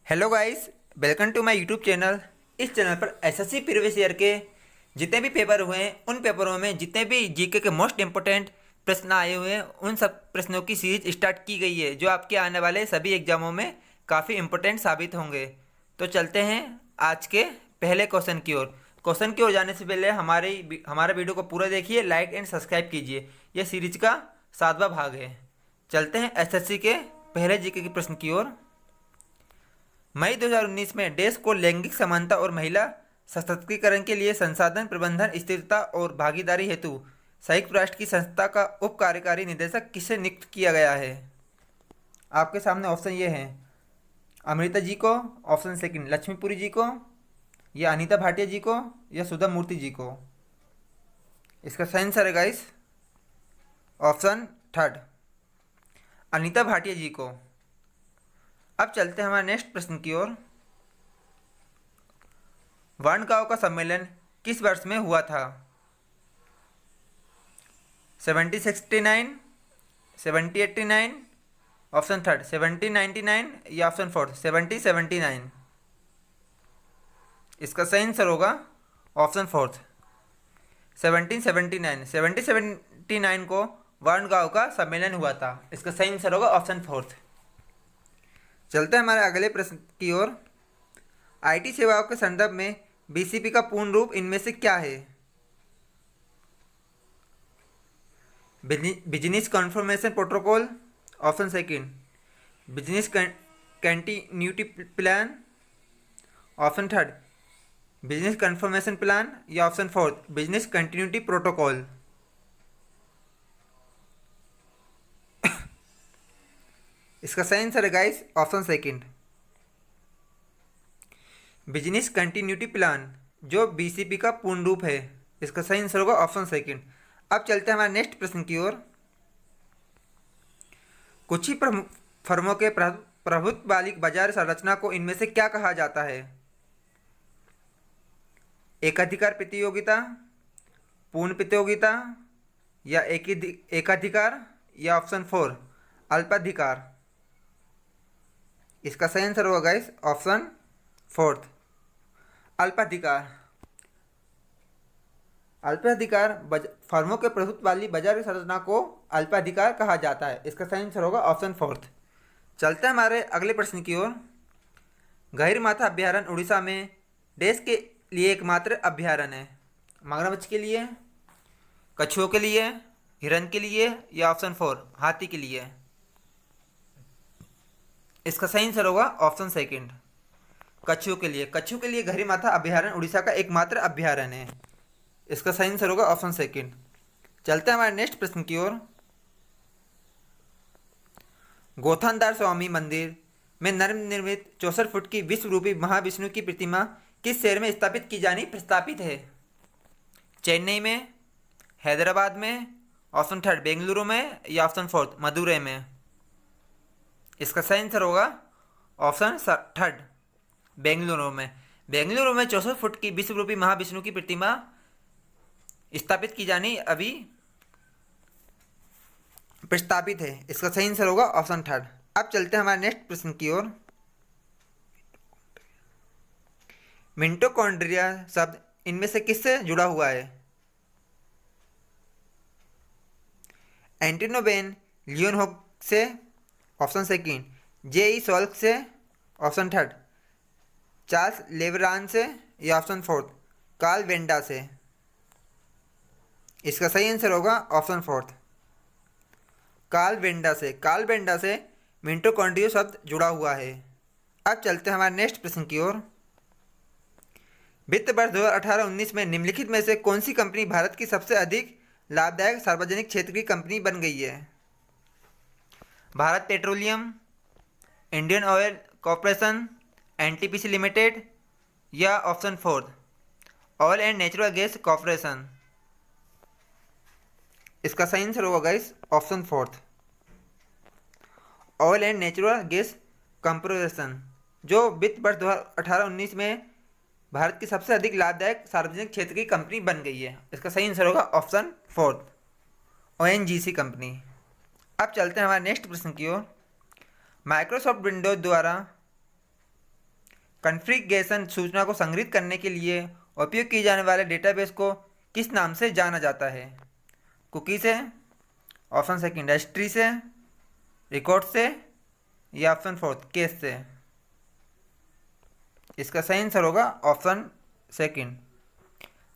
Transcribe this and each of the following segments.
Hello guys, welcome to my YouTube channel. इस channel पर SSC previous year के जितने भी पेपर हुए हैं उन पेपरों में जितने भी जीके के मोस्ट इंपोर्टेंट प्रश्न आए हुए हैं उन सब प्रश्नों की सीरीज स्टार्ट की गई है जो आपके आने वाले सभी एग्जामों में काफ़ी इंपॉर्टेंट साबित होंगे। तो चलते हैं आज के पहले क्वेश्चन की ओर। क्वेश्चन की ओर जाने से पहले हमारा वीडियो को पूरा देखिए, लाइक एंड सब्सक्राइब कीजिए। यह सीरीज का 7वां भाग है। चलते हैं एसएससी के पहले जीके के प्रश्न की ओर। मई 2019 में देश को लैंगिक समानता और महिला सशक्तिकरण के लिए संसाधन प्रबंधन स्थिरता और भागीदारी हेतु संयुक्त राष्ट्र की संस्था का उप कार्यकारी निदेशक किसे नियुक्त किया गया है? आपके सामने ऑप्शन ये हैं: अमृता जी को, ऑप्शन सेकंड लक्ष्मीपुरी जी को, या अनीता भाटिया जी को, या सुधा मूर्ति जी को। इसका सही आंसर है guys option third, Anita Bhatia ji को। अब चलते हैं हमारे नेक्स्ट प्रश्न की ओर। वार्नगांव का सम्मेलन किस वर्ष में हुआ था? 1769, 1789, ऑप्शन थर्ड 1799, या ऑप्शन फोर्थ 1779। इसका सही आंसर होगा ऑप्शन फोर्थ 1779। 1779 को वार्नगांव का सम्मेलन हुआ था। इसका सही आंसर होगा ऑप्शन फोर्थ। चलते हैं हमारे अगले प्रश्न की ओर। आईटी सेवाओं के संदर्भ में बीसीपी का पूर्ण रूप इनमें से क्या है? Business confirmation protocol, option second business continuity plan, option third business confirmation plan, या option fourth business continuity protocol. इसका सही आंसर है guys option second business continuity plan, जो बीसीपी का पूर्ण रूप है। इसका सही आंसर होगा ऑप्शन सेकंड। अब चलते हैं हमारे नेक्स्ट प्रश्न की ओर। कुछ ही फर्मों के प्रभुत्व वाली बाजार संरचना को इनमें से क्या कहा जाता है? एकाधिकार प्रतियोगिता, पूर्ण प्रतियोगिता, या एकाधिकार, या ऑप्शन फोर अल्पाधिकार। इसका सही आंसर होगा गाइस ऑप्शन फोर्थ अल्पाधिकार। अल्पाधिकार फर्मों के प्रभुत्व वाली बाजार संरचना को अल्पाधिकार कहा जाता है। इसका सही आंसर होगा ऑप्शन फोर्थ। चलते हैं हमारे अगले प्रश्न की ओर। गहिरमाथा अभ्यारण्य उड़ीसा में देश के लिए एकमात्र अभ्यारण्य है। मगरमच्छ के लिए, कछुओं के लिए, हिरन के लिए, या ऑप्शन फोर हाथी के लिए। इसका सही आंसर होगा ऑप्शन सेकंड कछुओं के लिए। कछुओं के लिए गहिरमाथा अभ्यारण्य उड़ीसा का एकमात्र अभ्यारण्य है। इसका सही आंसर होगा ऑप्शन सेकंड। चलते हैं हमारे नेक्स्ट प्रश्न की ओर। गोथानदार स्वामी मंदिर में नवनिर्मित 64 फुट की विश्व रूपी महाविष्णु की प्रतिमा किस शहर में स्थापित की जानी प्रस्तावित है? चेन्नई में, हैदराबाद में, ऑप्शन थर्ड बेंगलुरु में, या ऑप्शन फोर्थ मदुरै में। इसका सही आंसर होगा ऑप्शन थर्ड बेंगलुरु में। बेंगलुरु में 64 फुट की विश्व रूपी महाविष्णु की प्रतिमा स्थापित की जानी अभी प्रस्तावित है। इसका सही आंसर होगा ऑप्शन थर्ड। अब चलते हैं हमारे नेक्स्ट प्रश्न की ओर। मिटोकॉन्ड्रिया शब्द इनमें से किससे जुड़ा हुआ है? एंटोइन वेन लियोनहोफ से, ऑप्शन सेकंड जे.ई. सॉल्क से, ऑप्शन थर्ड चार्ल्स लेब्रान से, या ऑप्शन फोर्थ कार्ल वेंडा से। इसका सही आंसर होगा ऑप्शन फोर्थ कार्ल वेंडा से। कार्ल वेंडा से मिटोकॉन्ड्रिया शब्द जुड़ा हुआ है। अब चलते हैं हमारे नेक्स्ट प्रश्न की ओर। वित्त वर्ष 2018-19 में निम्नलिखित में से कौन सी कंपनी भारत की सबसे अधिक लाभदायक सार्वजनिक क्षेत्र की कंपनी बन गई है? Bharat petroleum, Indian oil corporation, NTPC limited, या option fourth oil and natural gas corporation. इसका सही आंसर होगा guys option fourth oil and natural gas corporation, जो वित्त वर्ष 2018-19 में भारत की सबसे अधिक लाभदायक सार्वजनिक क्षेत्र की कंपनी बन गई है। इसका सही आंसर होगा ऑप्शन फोर्थ ओएनजीसी कंपनी। अब चलते हैं हमारे नेक्स्ट प्रश्न की ओर। माइक्रोसॉफ्ट विंडोज द्वारा कॉन्फ़िगरेशन सूचना को संग्रहित करने के लिए उपयोग किए जाने वाले डेटाबेस को किस नाम से जाना जाता है? कुकी से, ऑप्शन सेकंड रजिस्ट्री से, रिकॉर्ड से, या ऑप्शन फोर्थ केस से। इसका सही आंसर होगा ऑप्शन सेकंड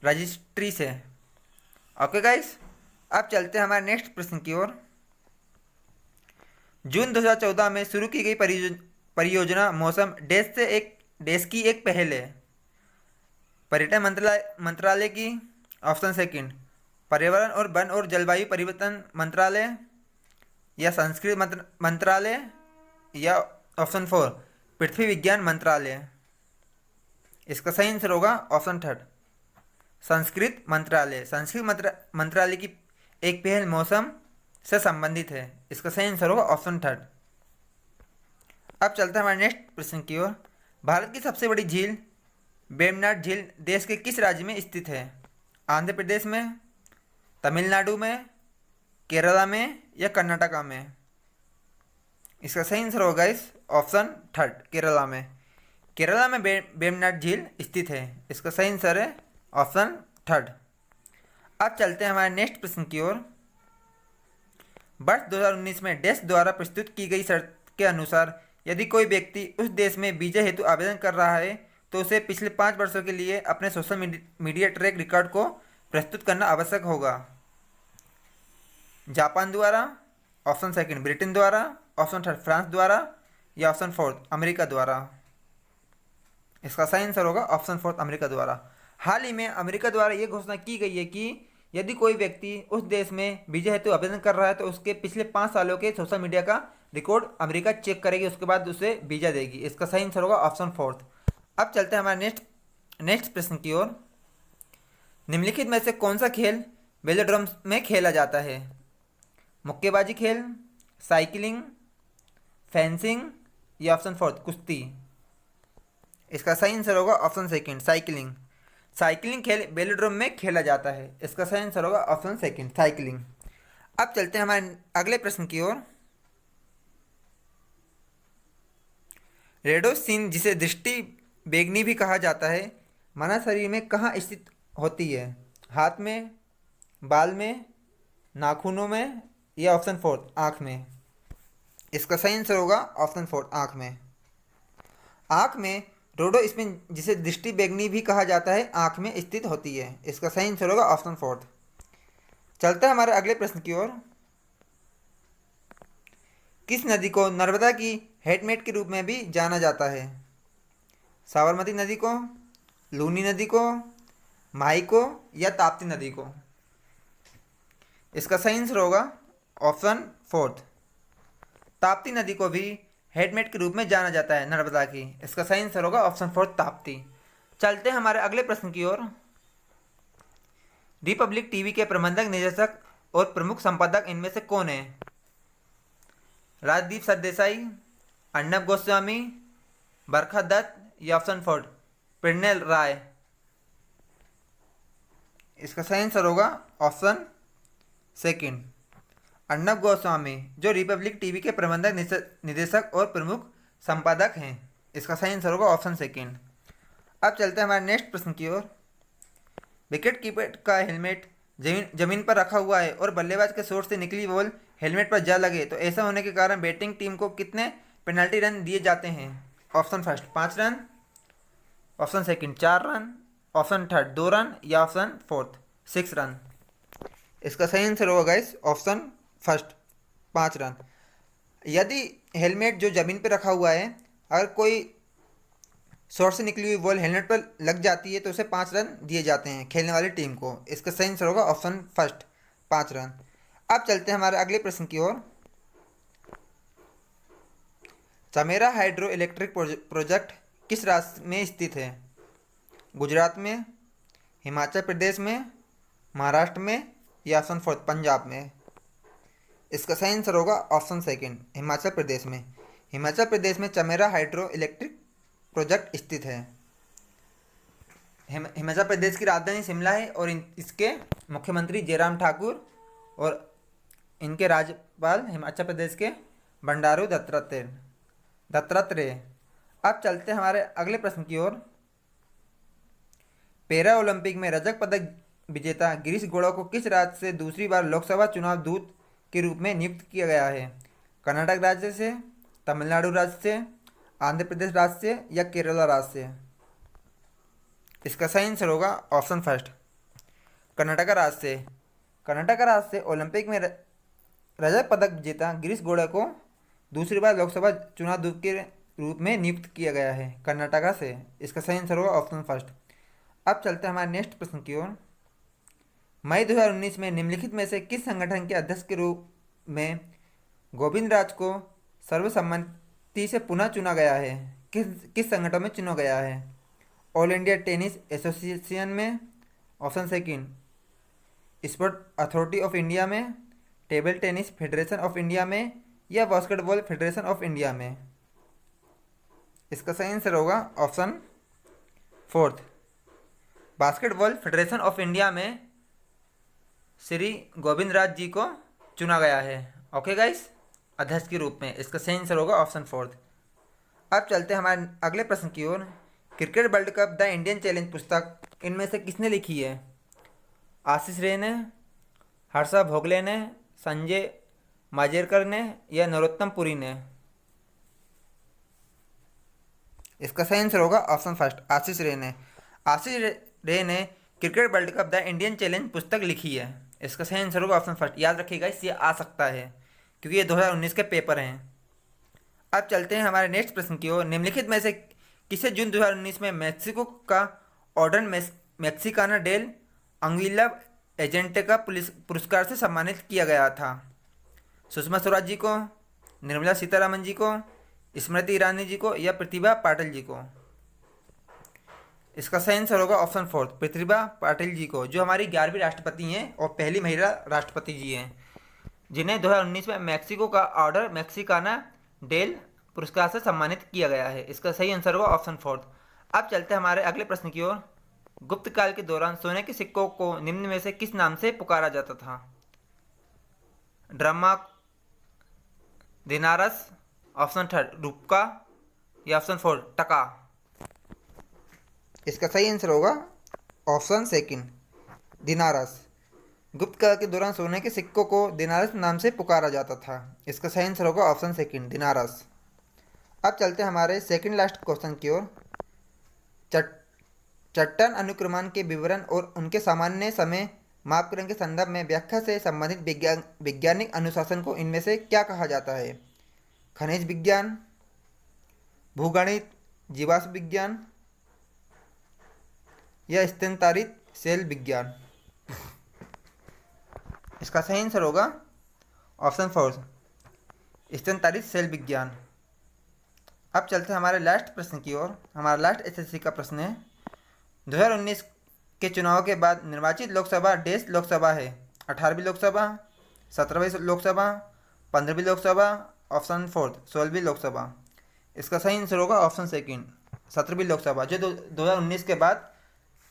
रजिस्ट्री से। ओके गाइस, अब चलते हैं हमारे नेक्स्ट प्रश्न की ओर। जून 2014 में शुरू की गई परियोजना मौसम देश की एक पहल है। पर्यटन मंत्रालय की, ऑप्शन सेकंड पर्यावरण और वन और जलवायु परिवर्तन मंत्रालय, या संस्कृति मंत्रालय, या ऑप्शन फोर पृथ्वी विज्ञान मंत्रालय। इसका सही आंसर होगा ऑप्शन थर्ड संस्कृत मंत्रालय। मंत्रालय की एक पहल मौसम से संबंधित है। इसका सही आंसर होगा ऑप्शन थर्ड। अब चलते हैं हमारे नेक्स्ट प्रश्न की ओर। भारत की सबसे बड़ी झील वेम्बनाड झील देश के किस राज्य में स्थित है? आंध्र प्रदेश में, तमिलनाडु में, केरला में, या कर्नाटका में? इसका सही आंसर होगा इस ऑप्शन थर्ड केरला में। केरला में वेम्बनाड झील स्थित है। इसका सही आंसर है ऑप्शन थर्ड। अब चलते हैं हमारे नेक्स्ट प्रश्न की ओर। वर्ष 2019 में देश द्वारा प्रस्तुत की गई शर्त के अनुसार यदि कोई व्यक्ति उस देश में वीजा हेतु आवेदन कर रहा है तो उसे पिछले 5 वर्षों के लिए अपने सोशल मीडिया ट्रैक रिकॉर्ड को प्रस्तुत करना आवश्यक होगा। जापान द्वारा, ऑप्शन सेकंड ब्रिटेन द्वारा, ऑप्शन थर्ड फ्रांस द्वारा, या ऑप्शन फोर्थ अमेरिका द्वारा? इसका सही आंसर होगा ऑप्शन फोर्थ अमेरिका द्वारा। हाल ही में अमेरिका द्वारा ये घोषणा की गई है कि यदि कोई व्यक्ति उस देश में वीजा हेतु आवेदन कर रहा है तो उसके पिछले 5 सालों के सोशल मीडिया का रिकॉर्ड अमेरिका चेक करेगी, उसके बाद उसे वीजा देगी। इसका सही आंसर होगा ऑप्शन फोर्थ। अब चलते हैं हमारे नेक्स्ट प्रश्न की ओर। निम्नलिखित में से कौन सा खेल वेलोड्रोम में खेला जाता है? मुक्केबाजी खेल, साइकिलिंग, फेंसिंग, या ऑप्शन फोर्थ कुश्ती? इसका सही आंसर होगा ऑप्शन सेकंड साइकिलिंग। साइकिलिंग खेल वेलोड्रोम में खेला जाता है। इसका सही आंसर होगा ऑप्शन सेकंड साइकिलिंग। अब चलते हैं हमारे अगले प्रश्न की ओर। रेडोसिन, जिसे दृष्टि बेगनी भी कहा जाता है, मानव शरीर में कहाँ स्थित होती है? हाथ में, बाल में, नाखूनों में, या ऑप्शन फोर्थ आँख में? इसका सही आंसर होगा ऑप्शन फोर्थ आँख में। आँख में रोडोस्पिन, जिसे दृष्टि बेगनी भी कहा जाता है, आँख में स्थित होती है। इसका सही आंसर होगा ऑप्शन फोर्थ। चलते हैं हमारे अगले प्रश्न की ओर। किस नदी को नर्मदा की हेडमेट के रूप में भी जाना जाता है? साबरमती नदी को, लूनी नदी को, माही को, या ताप्ती नदी को? इसका सही आंसर होगा ऑप्शन फोर्थ ताप्ती नदी को भी हेडमेट के रूप में जाना जाता है नर्मदा की। इसका सही आंसर होगा ऑप्शन फोर्थ ताप्ती। चलते हैं हमारे अगले प्रश्न की ओर। रिपब्लिक टीवी के प्रबंधक, निदेशक और प्रमुख संपादक इनमें से कौन है? राजदीप सरदेसाई, अर्नब गोस्वामी, बरखा दत्त, या ऑप्शन फोर्थ प्रणय राय? इसका सही आंसर होगा ऑप्शन सेकंड अर्नब गोस्वामी, जो रिपब्लिक टीवी के प्रबंधक, निदेशक और प्रमुख संपादक हैं। इसका सही आंसर होगा ऑप्शन सेकंड। अब चलते हैं हमारे नेक्स्ट प्रश्न की ओर। विकेट कीपर का हेलमेट जमीन पर रखा हुआ है और बल्लेबाज के शॉट से निकली बॉल हेलमेट पर जा लगे तो ऐसा होने के कारण बैटिंग टीम को कितने पेनल्टी रन दिए जाते हैं? Option first 5 run, option second 4 run, option third 2 run, या ऑप्शन फोर्थ 6 रन? इसका सही आंसर होगा गाइस ऑप्शन फर्स्ट 5 रन। यदि हेलमेट जो ज़मीन पर रखा हुआ है, अगर कोई शॉट से निकली हुई बॉल हेलमेट पर लग जाती है तो उसे 5 रन दिए जाते हैं खेलने वाली टीम को। इसका सही आंसर होगा ऑप्शन फर्स्ट 5 रन। अब चलते हैं हमारे अगले प्रश्न की ओर। चमेरा हाइड्रो इलेक्ट्रिक प्रोजेक्ट किस राज्य में स्थित है? गुजरात में, हिमाचल प्रदेश में, महाराष्ट्र में, या ऑप्शन फोर्थ पंजाब में? इसका सही आंसर होगा ऑप्शन सेकंड हिमाचल प्रदेश में। हिमाचल प्रदेश में चमेरा हाइड्रो इलेक्ट्रिक प्रोजेक्ट स्थित है। हिमाचल प्रदेश की राजधानी शिमला है और इसके मुख्यमंत्री जयराम ठाकुर और इनके राज्यपाल हिमाचल प्रदेश के बंडारू दत्तात्रेय। अब चलते हैं हमारे अगले प्रश्न की ओर। पैरा ओलंपिक में रजत पदक विजेता गिरीश गौड़ा को किस राज्य से दूसरी बार लोकसभा चुनाव दूत के रूप में नियुक्त किया गया है? कर्नाटक राज्य से, तमिलनाडु राज्य से, आंध्र प्रदेश राज्य से या केरला राज्य से? इसका सही आंसर होगा ऑप्शन फर्स्ट, कर्नाटक राज्य से। कर्नाटक राज्य से ओलंपिक में रजत पदक विजेता गिरीश गौड़ा को दूसरी बार लोकसभा चुनाव दूत के रूप में नियुक्त किया गया है, कर्नाटक से। इसका सही आंसर होगा ऑप्शन फर्स्ट। अब चलते हैं हमारे नेक्स्ट प्रश्न की ओर। मई 2019 में निम्नलिखित में से किस संगठन के अध्यक्ष के रूप में गोविंद राज को सर्वसम्मति से पुनः चुना गया है? किस संगठन में चुना गया है? ऑल इंडिया टेनिस एसोसिएशन में, option second sport authority of India में, table tennis federation of India में या बास्केटबॉल फेडरेशन ऑफ इंडिया में? इसका सही आंसर होगा option fourth, basketball federation of India में श्री गोविंद राज जी को चुना गया है, ओके गाइस, अध्यक्ष के रूप में। इसका सही आंसर होगा ऑप्शन फोर्थ। अब चलते हैं हमारे अगले प्रश्न की ओर। Cricket world cup the Indian challenge पुस्तक इनमें से किसने लिखी है? आशीष रे ने, हर्षा भोगले ने, संजय माजेरकर ने या नरोत्तम पुरी ने? इसका सही आंसर होगा ऑप्शन फर्स्ट, आशीष रे ने। आशीष रे ने cricket world cup the Indian challenge पुस्तक लिखी है। इसका सही आंसर होगा ऑप्शन फर्स्ट। याद रखिएगा, इससे आ सकता है क्योंकि ये 2019 के पेपर हैं। अब चलते हैं हमारे नेक्स्ट प्रश्न की ओर। निम्नलिखित में से किसे जून 2019 में मैक्सिको का ऑर्डर मैक्सिकाना डेल अंगिला एजेंटे का पुरस्कार से सम्मानित किया गया था? सुषमा स्वराज जी को, निर्मला सीतारामन जी को, स्मृति ईरानी जी को या प्रतिभा पाटिल जी को? इसका सही आंसर होगा ऑप्शन फोर्थ, प्रतिभा पाटिल जी को, जो हमारी 11वीं राष्ट्रपति हैं और पहली महिला राष्ट्रपति जी हैं, जिन्हें 2019 में मैक्सिको का ऑर्डर मैक्सिकाना डेल पुरस्कार से सम्मानित किया गया है। इसका सही आंसर होगा ऑप्शन फोर्थ। अब चलते हैं हमारे अगले प्रश्न की ओर। गुप्त काल के दौरान सोने के सिक्कों को निम्न में से किस नाम से पुकारा जाता था? ड्रम्मा, दिनारस, ऑप्शन थर्ड रूपका या ऑप्शन फोर टका? इसका सही आंसर होगा ऑप्शन सेकंड, दिनारस। गुप्त काल के दौरान सोने के सिक्कों को दिनारस नाम से पुकारा जाता था। इसका सही आंसर होगा ऑप्शन सेकंड, दिनारस। अब चलते हैं हमारे सेकंड लास्ट क्वेश्चन की ओर। चट्टान अनुक्रमण के विवरण और उनके सामान्य समय मापक्रम के संदर्भ में व्याख्या से संबंधित वैज्ञानिक अनुशासन को इनमें से क्या कहा जाता है? खनिज विज्ञान, भूगणित, जीवाश्म विज्ञान या स्तनधारित सेल विज्ञान? इसका सही आंसर होगा ऑप्शन फोर, स्तनधारित सेल विज्ञान। अब चलते हैं हमारे लास्ट प्रश्न की ओर। हमारा लास्ट एसएससी का प्रश्न है, 2019 के चुनाव के बाद निर्वाचित लोकसभा देश लोकसभा है? 18वीं लोकसभा, 17वीं लोकसभा, 15वीं लोकसभा, ऑप्शन फोर्थ 16वीं लोकसभा? इसका सही आंसर होगा ऑप्शन सेकंड, 17वीं लोकसभा, जो 2019 के बाद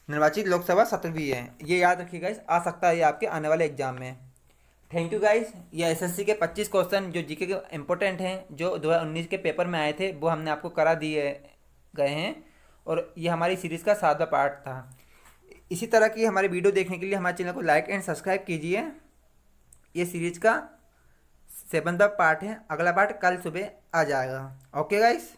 निर्वाचित लोकसभा 17वीं है। ये याद रखिएगा, आ सकता है ये आपके आने वाले एग्जाम में। Thank you guys. ये एसएससी के 25 क्वेश्चन जो जीके के इंपॉर्टेंट हैं, जो 2019 के पेपर में आए थे, वो हमने आपको करा दिए गए हैं और ये हमारी सीरीज़ का 7वां पार्ट था। इसी तरह की हमारी वीडियो देखने के लिए हमारे चैनल को लाइक एंड सब्सक्राइब कीजिए। ये सीरीज़ का 7वां पार्ट है, अगला पार्ट कल सुबह आ जाएगा। Okay guys.